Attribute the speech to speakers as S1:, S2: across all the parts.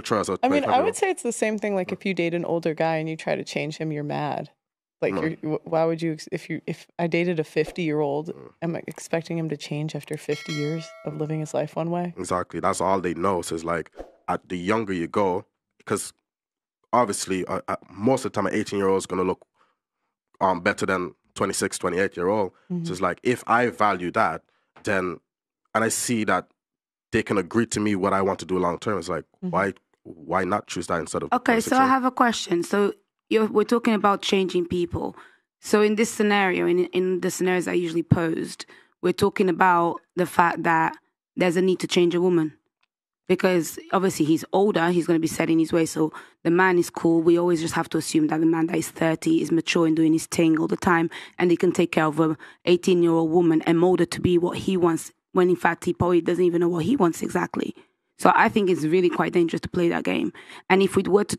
S1: mature as a
S2: I mean, I
S1: 25-year-old.
S2: would say it's the same thing. Like if you date an older guy and you try to change him, you're mad. Like, why would you? If I dated a 50-year-old, am I expecting him to change after 50 years of living his life one way?
S1: Exactly. That's all they know. So it's like, the younger you go, because obviously most of the time an 18-year-old is going to look better than 26, 28-year-old. So it's like, if I value that, then, and I see that they can agree to me what I want to do long term, it's like, why not choose that instead of
S3: Okay, so I have a question. So we're talking about changing people. So in this scenario, in the scenarios I usually posed, we're talking about the fact that there's a need to change a woman. Because obviously he's older, he's going to be set in his way. So the man is cool. We always just have to assume that the man that is 30 is mature and doing his thing all the time. And he can take care of a 18-year-old woman and mold her to be what he wants, when in fact he probably doesn't even know what he wants exactly. So I think it's really quite dangerous to play that game. And if we were to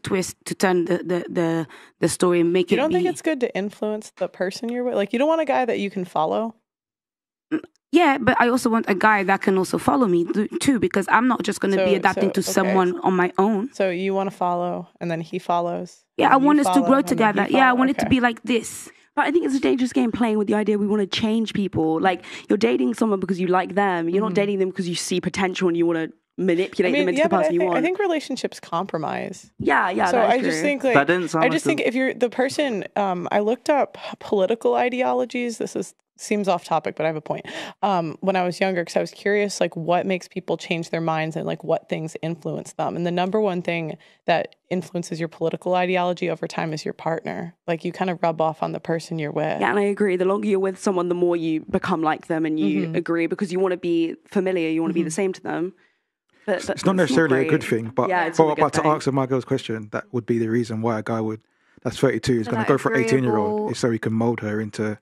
S3: turn the story and make
S2: You don't think it's good to influence the person you're with? Like, you don't want a guy that you can follow?
S3: Yeah, but I also want a guy that can also follow me too, because I'm not just going to be adapting to someone on my own.
S2: So you want to follow, and then he follows?
S3: Yeah, I want us to grow together. Yeah, I want it to be like this.
S4: But I think it's a dangerous game playing with the idea we want to change people. Like, you're dating someone because you like them. You're not dating them because you see potential and you want to manipulate them into the person you want.
S2: I think relationships compromise.
S4: Yeah.
S2: So I just think, like,
S5: I just
S2: think if you're the person, I looked up political ideologies. Seems off topic, but I have a point. When I was younger, because I was curious, like, what makes people change their minds and like what things influence them. And the number one thing that influences your political ideology over time is your partner. Like, you kind of rub off on the person you're with.
S4: Yeah, and I agree. The longer you're with someone, the more you become like them, and you agree because you want to be familiar. You want to be the same to them. But
S6: it's not necessarily a good thing, but to answer my girl's question, that would be the reason why a guy that's 32 is going to go for an 18-year-old, is so he can mold her into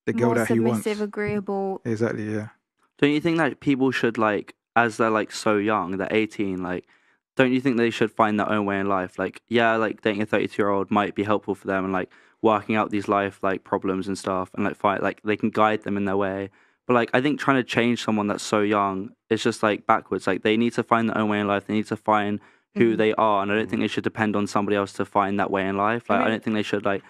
S6: the girl that he wants.
S7: Submissive, agreeable.
S6: Exactly, yeah.
S5: Don't you think that people should, like, as they're like so young, they're 18, like, don't you think they should find their own way in life? Like, yeah, like dating a 32-year-old might be helpful for them and like working out these life like problems and stuff, and like they can guide them in their way. But like, I think trying to change someone that's so young is just like backwards. Like, they need to find their own way in life. They need to find who they are, and I don't think they should depend on somebody else to find that way in life. Like, I don't think they should like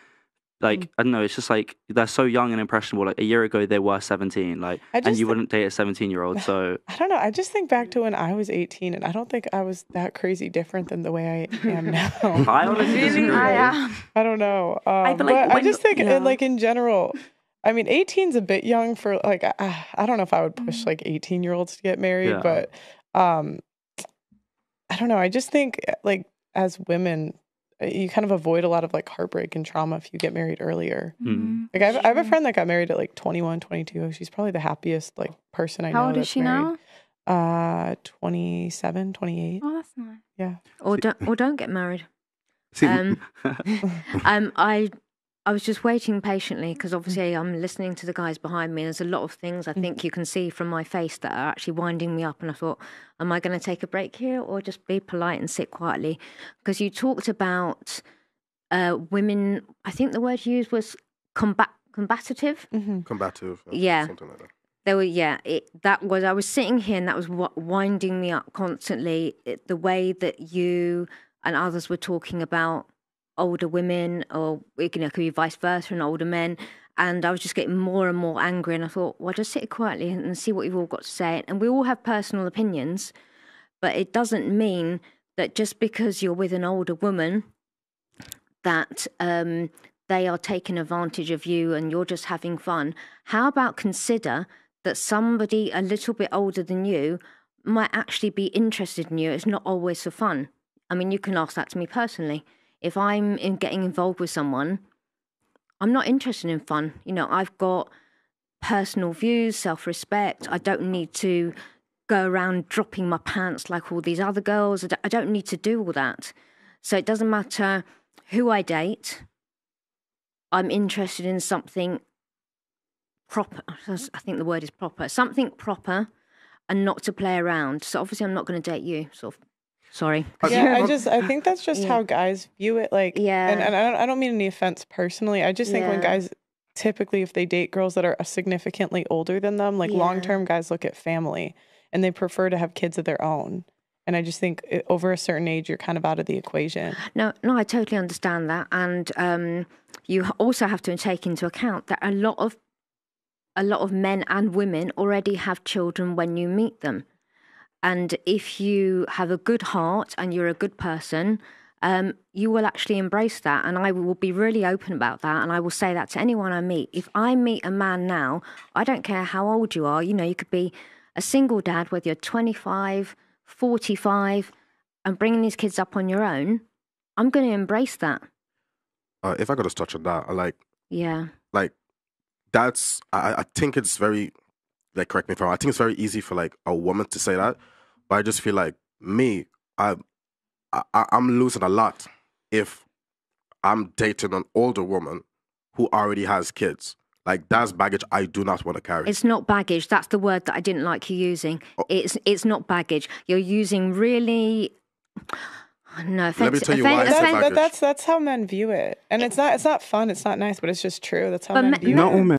S5: I don't know. It's just like they're so young and impressionable. Like, a year ago they were 17, like, and you wouldn't date a 17-year-old. So
S2: I don't know. I just think back to when I was 18, and I don't think I was that crazy different than the way I am now.
S5: I honestly disagree.
S2: I don't know. I just think, like, in general, I mean, 18's a bit young for, like, I don't know if I would push like 18-year-olds to get married, but I don't know. I just think, like, as women, you kind of avoid a lot of like heartbreak and trauma if you get married earlier. Like, I have a friend that got married at like 21, 22. She's probably the happiest like person I know.
S7: How old is she now?
S2: 27, 28.
S7: Oh, that's nice.
S2: Yeah.
S7: Or don't get married. I was just waiting patiently because obviously I'm listening to the guys behind me. There's a lot of things I think you can see from my face that are actually winding me up. And I thought, am I going to take a break here or just be polite and sit quietly? Because you talked about women, I think the word you used was combative.
S1: Combative.
S7: Yeah.
S1: Something like that.
S7: There were, I was sitting here and that was what winding me up constantly. The way that you and others were talking about older women, or it could be vice versa, and older men, and I was just getting more and more angry, and I thought, well, just sit quietly and see what you've all got to say. And we all have personal opinions, but it doesn't mean that just because you're with an older woman that they are taking advantage of you and you're just having fun. How about consider that somebody a little bit older than you might actually be interested in you? It's not always for fun. I mean, you can ask that to me personally. If I'm getting involved with someone, I'm not interested in fun. You know, I've got personal views, self-respect. I don't need to go around dropping my pants like all these other girls. I don't need to do all that. So it doesn't matter who I date. I'm interested in something proper. I think the word is proper. Something proper and not to play around. So obviously I'm not going to date you, sort of. Sorry.
S2: Yeah, I think that's just how guys view it. Like, and I don't mean any offense personally. I just think when guys, typically if they date girls that are significantly older than them, like long-term guys look at family and they prefer to have kids of their own. And I just think over a certain age, you're kind of out of the equation.
S7: No, I totally understand that. And you also have to take into account that a lot of men and women already have children when you meet them. And if you have a good heart and you're a good person, you will actually embrace that. And I will be really open about that. And I will say that to anyone I meet. If I meet a man now, I don't care how old you are. You know, you could be a single dad, whether you're 25, 45, and bringing these kids up on your own. I'm going to embrace that.
S1: If I could just touch on that,
S7: yeah,
S1: like that's, I think it's very, like, correct me if I'm wrong, I think it's very easy for like a woman to say that, but I just feel like I'm losing a lot if I'm dating an older woman who already has kids. Like, that's baggage I do not want to carry.
S7: It's not baggage. That's the word that I didn't like you using. Oh. It's not baggage. You're using really... No,
S1: let me tell you why
S2: that's how men view it. And it's not fun, it's not nice, but it's just true. That's how men view it.
S6: Not all men.